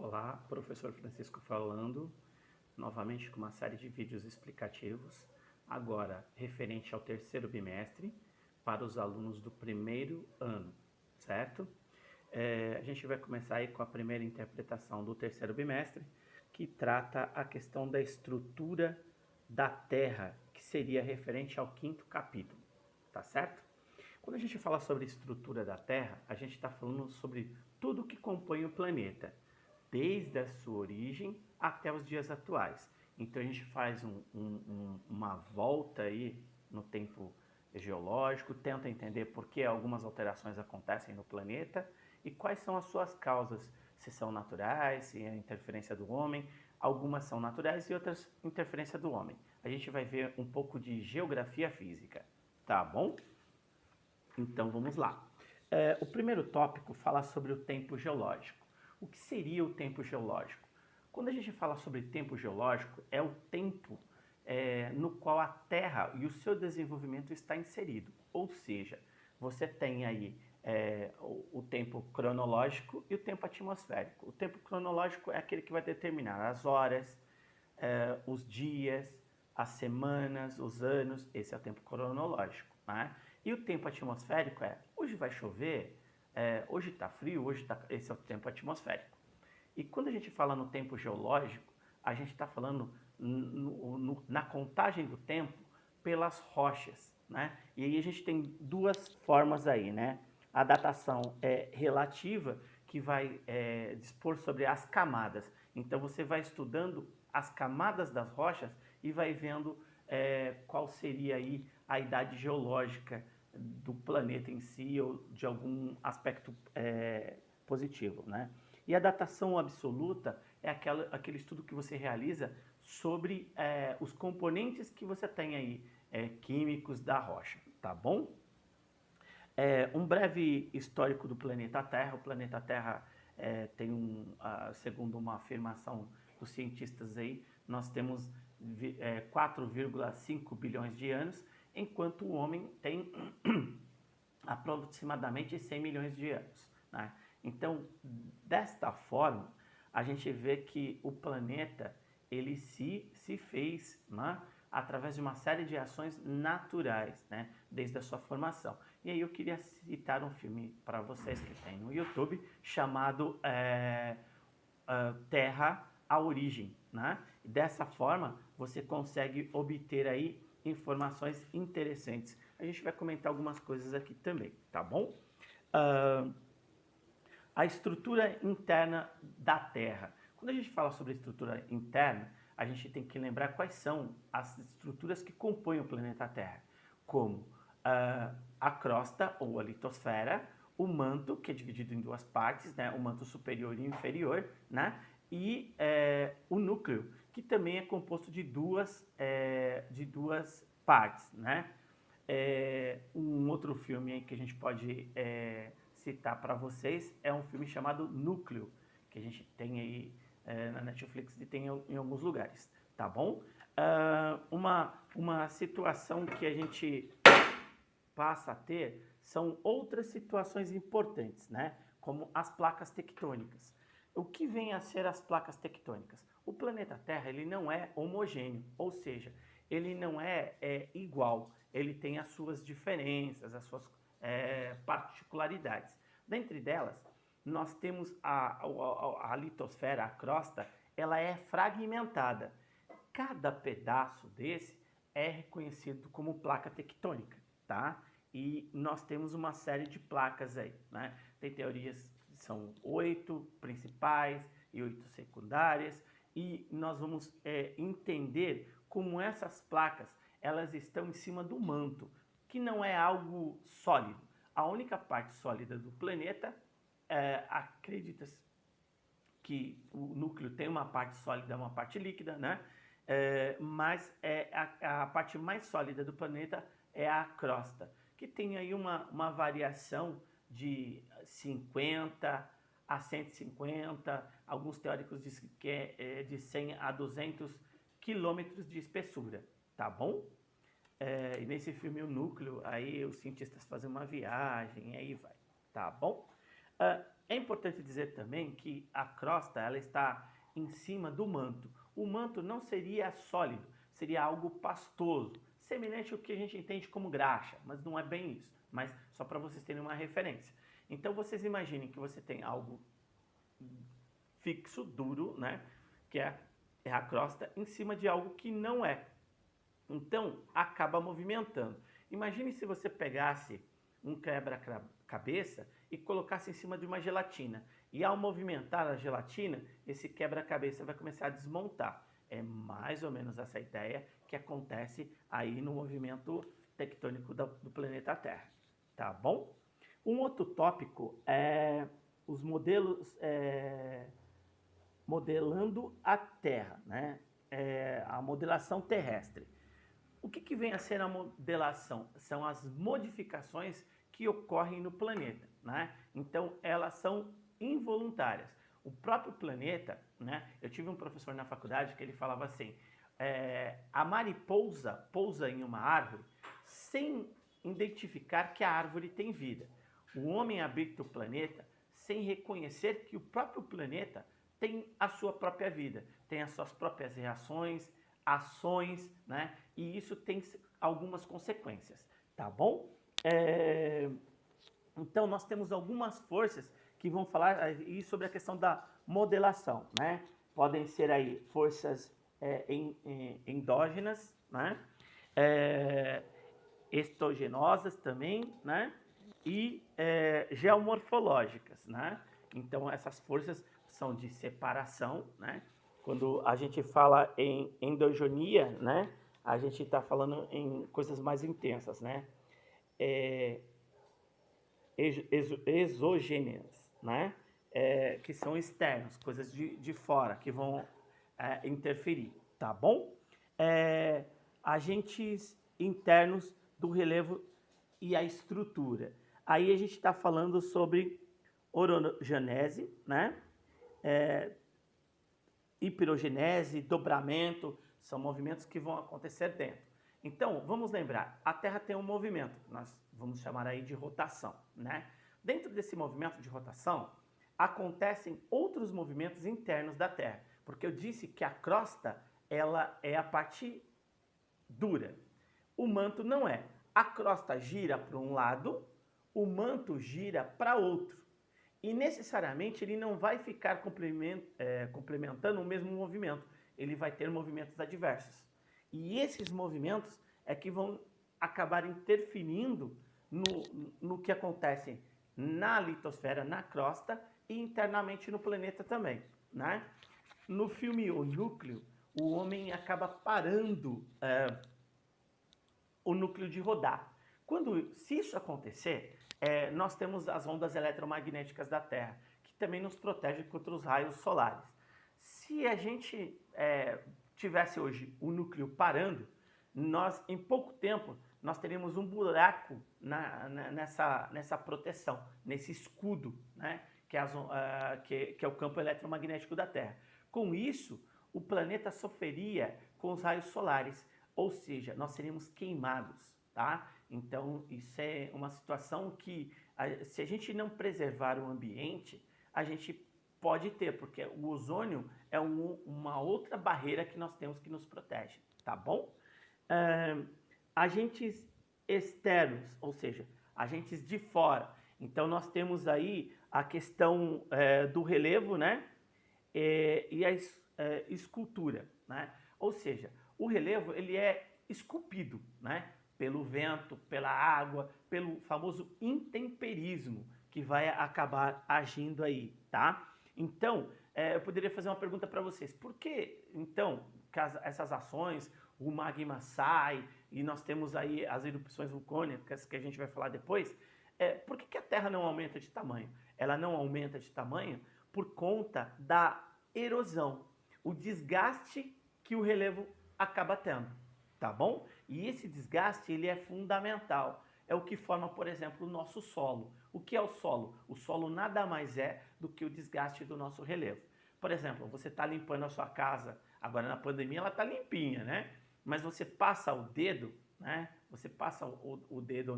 Olá, professor Francisco falando, novamente com uma série de vídeos explicativos, agora referente ao terceiro bimestre, para os alunos do primeiro ano, certo? A gente vai começar aí com a primeira interpretação do terceiro bimestre, que trata a questão da estrutura da Terra, que seria referente ao quinto capítulo, tá certo? Quando a gente fala sobre estrutura da Terra, a gente está falando sobre tudo que compõe o planeta, desde a sua origem até os dias atuais. Então a gente faz uma volta aí no tempo geológico, tenta entender por que algumas alterações acontecem no planeta e quais são as suas causas, se são naturais, se é interferência do homem. Algumas são naturais e outras interferência do homem. A gente vai ver um pouco de geografia física, tá bom? Então vamos lá. O primeiro tópico fala sobre o tempo geológico. O que seria o tempo geológico? Quando a gente fala sobre tempo geológico, é o tempo no qual a Terra e o seu desenvolvimento está inserido. Ou seja, você tem aí o tempo cronológico e o tempo atmosférico. O tempo cronológico é aquele que vai determinar as horas, os dias, as semanas, os anos. Esse é o tempo cronológico, né? E o tempo atmosférico hoje vai chover, hoje está frio, esse é o tempo atmosférico. E quando a gente fala no tempo geológico, a gente está falando na contagem do tempo pelas rochas, né? E aí a gente tem duas formas aí, né? A datação relativa, que vai dispor sobre as camadas. Então você vai estudando as camadas das rochas e vai vendo qual seria aí a idade geológica do planeta em si ou de algum aspecto positivo, né? E a datação absoluta é aquele estudo que você realiza sobre os componentes que você tem aí, químicos da rocha, tá bom? Um breve histórico do planeta Terra. O planeta Terra tem segundo uma afirmação dos cientistas aí, nós temos 4,5 bilhões de anos, enquanto o homem tem aproximadamente 100 milhões de anos, né? Então, desta forma, a gente vê que o planeta ele se fez, né, através de uma série de ações naturais, né, desde a sua formação. E aí eu queria citar um filme para vocês que tem no YouTube chamado Terra, a Origem, né? E dessa forma você consegue obter aí informações interessantes. A gente vai comentar algumas coisas aqui também, tá bom? A estrutura interna da Terra. Quando a gente fala sobre estrutura interna, a gente tem que lembrar quais são as estruturas que compõem o planeta Terra, como a crosta ou a litosfera, o manto, que é dividido em duas partes, né, o manto superior e inferior, né, e o núcleo, que também é composto de duas partes, né. Um outro filme aí que a gente pode citar para vocês é um filme chamado Núcleo, que a gente tem aí na Netflix e tem em alguns lugares, tá bom? Uma situação que a gente passa a ter são outras situações importantes, né? Como as placas tectônicas. O que vem a ser as placas tectônicas? O planeta Terra ele não é homogêneo, ou seja, ele não é igual, ele tem as suas diferenças, as suas particularidades. Dentre delas, nós temos a litosfera, a crosta, ela é fragmentada. Cada pedaço desse é reconhecido como placa tectônica, tá? E nós temos uma série de placas aí, né? Tem teorias que são 8 principais e 8 secundárias, e nós vamos entender como essas placas elas estão em cima do manto, que não é algo sólido. A única parte sólida do planeta, acredita-se que o núcleo tem uma parte sólida e uma parte líquida, né? Mas a parte mais sólida do planeta é a crosta, que tem aí uma variação de 50 a 150, alguns teóricos dizem que é de 100 a 200 quilômetros de espessura, tá bom? E nesse filme O Núcleo, aí os cientistas fazem uma viagem, e aí vai, tá bom? É importante dizer também que a crosta ela está em cima do manto. O manto não seria sólido, seria algo pastoso, semelhante ao que a gente entende como graxa, mas não é bem isso. Mas só para vocês terem uma referência. Então vocês imaginem que você tem algo fixo, duro, né? Que é a crosta em cima de algo que não é. Então acaba movimentando. Imagine se você pegasse um quebra-cabeça e colocasse em cima de uma gelatina. E ao movimentar a gelatina, esse quebra-cabeça vai começar a desmontar. É mais ou menos essa ideia que acontece aí no movimento tectônico do planeta Terra. Tá bom? Um outro tópico é os modelos modelando a Terra, né? A modelação terrestre. O que vem a ser a modelação? São as modificações que ocorrem no planeta, né? Então, elas são involuntárias. O próprio planeta, né? Eu tive um professor na faculdade que ele falava assim, a mariposa pousa em uma árvore sem identificar que a árvore tem vida. O homem habita o planeta sem reconhecer que o próprio planeta tem a sua própria vida, tem as suas próprias reações, ações, né? E isso tem algumas consequências, tá bom? Então, nós temos algumas forças que vão falar aí sobre a questão da modelação, né? Podem ser aí forças endógenas, né? Exogenosas também, né? E geomorfológicas, né? Então, essas forças são de separação, né? Quando a gente fala em endogonia, né? A gente está falando em coisas mais intensas, né? Exogêneas, né? Que são externos, coisas de fora, que vão interferir, tá bom? Agentes internos do relevo e a estrutura. Aí a gente está falando sobre orogenese, né? Hiperogenese, dobramento, são movimentos que vão acontecer dentro. Então, vamos lembrar, a Terra tem um movimento, nós vamos chamar aí de rotação, né? Dentro desse movimento de rotação, acontecem outros movimentos internos da Terra, porque eu disse que a crosta, ela é a parte dura. O manto não é. A crosta gira para um lado, o manto gira para outro. E necessariamente ele não vai ficar complementando o mesmo movimento, ele vai ter movimentos adversos. E esses movimentos é que vão acabar interferindo no que acontece na litosfera, na crosta e internamente no planeta também, né? No filme O Núcleo, o homem acaba parando o núcleo de rodar. Se isso acontecer, nós temos as ondas eletromagnéticas da Terra, que também nos protegem contra os raios solares. Se a gente tivesse hoje o núcleo parando, nós, em pouco tempo, nós teríamos um buraco nessa proteção, nesse escudo, né, que é o campo eletromagnético da Terra. Com isso, o planeta sofreria com os raios solares, ou seja, nós seríamos queimados, tá? Então, isso é uma situação que, se a gente não preservar o ambiente, a gente pode ter, porque o ozônio é uma outra barreira que nós temos que nos protege, tá bom? Agentes externos, ou seja, agentes de fora. Então, nós temos aí a questão do relevo, né? E a escultura, né? Ou seja, o relevo ele é esculpido, né? Pelo vento, pela água, pelo famoso intemperismo que vai acabar agindo aí, tá? Então, eu poderia fazer uma pergunta para vocês. Por que, então, essas ações, o magma sai e nós temos aí as erupções vulcânicas que a gente vai falar depois, por que a Terra não aumenta de tamanho? Ela não aumenta de tamanho por conta da erosão, o desgaste que o relevo acaba tendo, tá bom? E esse desgaste ele é fundamental. É o que forma, por exemplo, o nosso solo. O que é o solo? O solo nada mais é do que o desgaste do nosso relevo. Por exemplo, você está limpando a sua casa, agora na pandemia ela está limpinha, né? Mas você passa o dedo, né? Você passa o dedo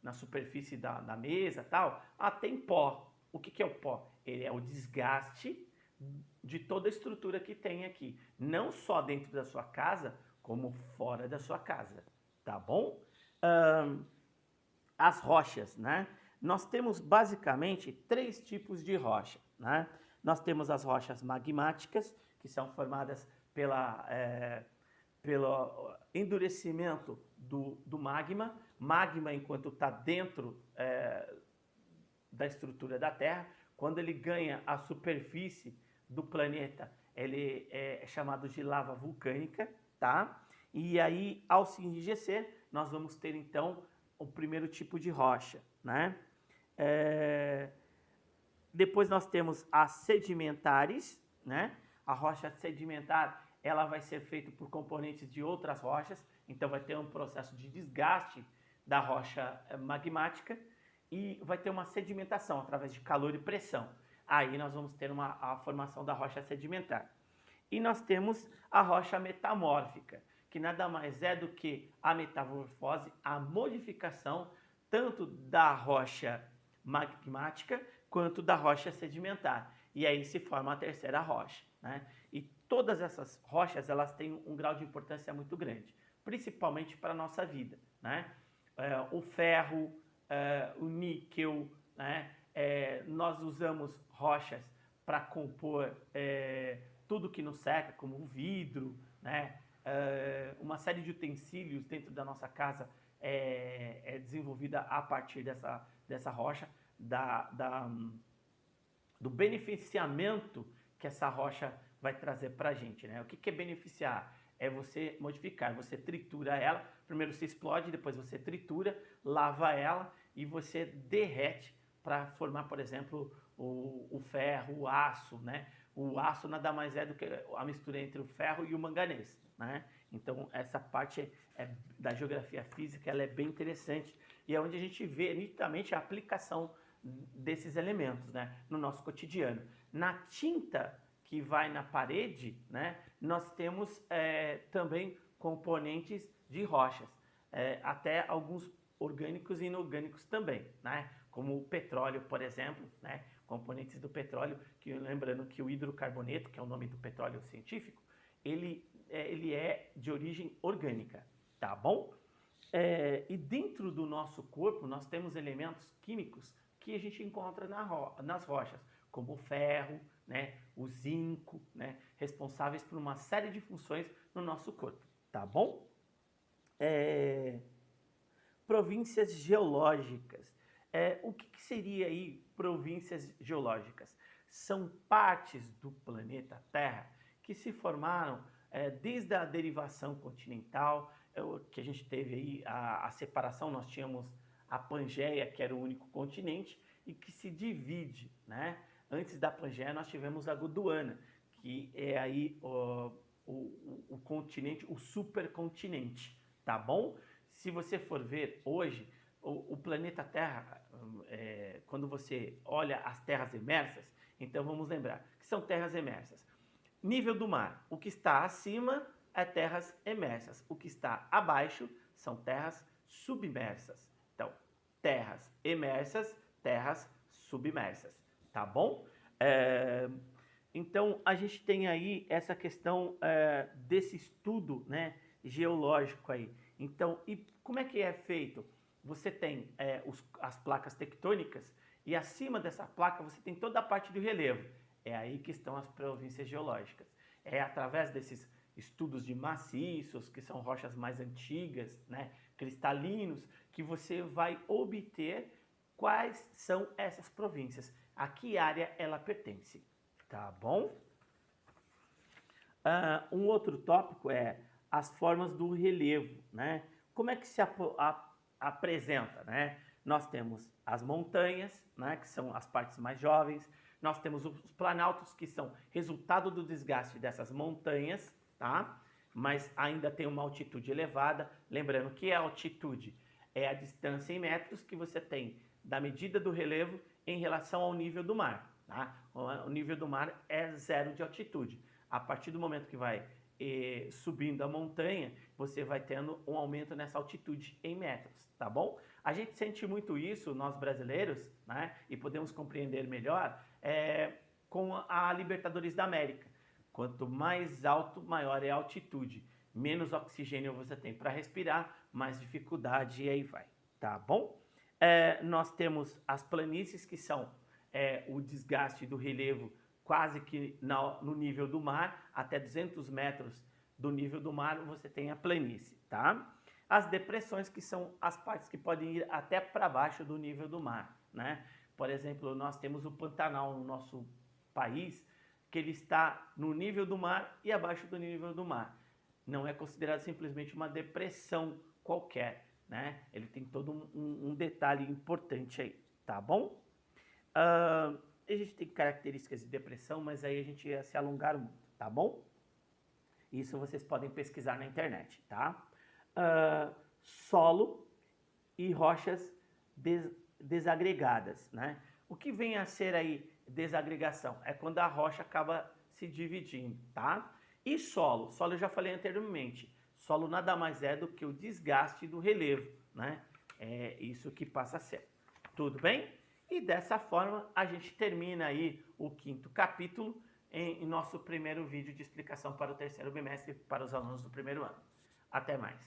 na superfície da mesa, tal, tem pó. O que é o pó? Ele é o desgaste de toda a estrutura que tem aqui, não só dentro da sua casa, como fora da sua casa, tá bom? As rochas, né? Nós temos basicamente 3 tipos de rocha, né? Nós temos as rochas magmáticas, que são formadas pelo endurecimento do magma. Magma, enquanto está dentro da estrutura da Terra, quando ele ganha a superfície do planeta, ele é chamado de lava vulcânica, tá? E aí, ao se enrijecer, nós vamos ter então o primeiro tipo de rocha, né? Depois nós temos as sedimentares, né? A rocha sedimentar, ela vai ser feita por componentes de outras rochas, então vai ter um processo de desgaste da rocha magmática e vai ter uma sedimentação através de calor e pressão. Aí nós vamos ter a formação da rocha sedimentar. E nós temos a rocha metamórfica, que nada mais é do que a metamorfose, a modificação tanto da rocha magmática quanto da rocha sedimentar. E aí se forma a terceira rocha, né? E todas essas rochas, elas têm um grau de importância muito grande, principalmente para a nossa vida, né? O ferro, o níquel, né? Nós usamos rochas para compor tudo que nos cerca, como o vidro, né? Uma série de utensílios dentro da nossa casa é desenvolvida a partir dessa rocha, do beneficiamento que essa rocha vai trazer para a gente, né? O que é beneficiar? É você modificar, você tritura ela, primeiro você explode, depois você tritura, lava ela e você derrete para formar, por exemplo, o ferro, o aço, né? O aço nada mais é do que a mistura entre o ferro e o manganês, né? Então essa parte da geografia física, ela é bem interessante e é onde a gente vê nitidamente a aplicação desses elementos, né, no nosso cotidiano. Na tinta que vai na parede, né, nós temos também componentes de rochas, até alguns orgânicos e inorgânicos também, né, como o petróleo, por exemplo, né, componentes do petróleo, que lembrando que o hidrocarboneto, que é o nome do petróleo científico, ele é de origem orgânica, tá bom? E dentro do nosso corpo nós temos elementos químicos que a gente encontra nas rochas, como o ferro, né, o zinco, né, responsáveis por uma série de funções no nosso corpo, tá bom? Províncias geológicas. O que seria aí províncias geológicas? São partes do planeta Terra que se formaram desde a derivação continental, que a gente teve aí a separação, nós tínhamos a Pangeia, que era o único continente, e que se divide, né? Antes da Pangeia nós tivemos a Gondwana, que é aí o continente, o supercontinente, tá bom? Se você for ver hoje, o planeta Terra, quando você olha as terras emersas, então vamos lembrar que são terras emersas. Nível do mar, o que está acima é terras emersas, o que está abaixo são terras submersas. Então, terras emersas, terras submersas, tá bom? Então, a gente tem aí essa questão desse estudo, né, geológico aí. Então, e como é que é feito? Você tem as placas tectônicas e acima dessa placa você tem toda a parte do relevo. É aí que estão as províncias geológicas. É através desses estudos de maciços, que são rochas mais antigas, né, cristalinos, que você vai obter quais são essas províncias, a que área ela pertence, tá bom? Um outro tópico é as formas do relevo, né? Como é que se apresenta, né? Nós temos as montanhas, né, que são as partes mais jovens, nós temos os planaltos, que são resultado do desgaste dessas montanhas, tá? Mas ainda tem uma altitude elevada, lembrando que a altitude é a distância em metros que você tem da medida do relevo em relação ao nível do mar, tá? O nível do mar é 0 de altitude. A partir do momento que vai subindo a montanha, você vai tendo um aumento nessa altitude em metros, tá bom? A gente sente muito isso, nós brasileiros, né? E podemos compreender melhor com a Libertadores da América. Quanto mais alto, maior é a altitude. Menos oxigênio você tem para respirar, mais dificuldade e aí vai, tá bom? Nós temos as planícies, que são o desgaste do relevo quase que no nível do mar, até 200 metros do nível do mar você tem a planície, tá? As depressões, que são as partes que podem ir até para baixo do nível do mar, né? Por exemplo, nós temos o Pantanal no nosso país, que ele está no nível do mar e abaixo do nível do mar. Não é considerado simplesmente uma depressão qualquer, né? Ele tem todo um detalhe importante aí, tá bom? A gente tem características de depressão, mas aí a gente ia se alongar muito, tá bom? Isso vocês podem pesquisar na internet, tá? Solo e rochas desagregadas, né? O que vem a ser aí desagregação? É quando a rocha acaba se dividindo, tá? E solo? Solo eu já falei anteriormente. Solo nada mais é do que o desgaste do relevo, né? É isso que passa a ser. Tudo bem? E dessa forma a gente termina aí o 5º capítulo em nosso primeiro vídeo de explicação para o terceiro bimestre para os alunos do primeiro ano. Até mais!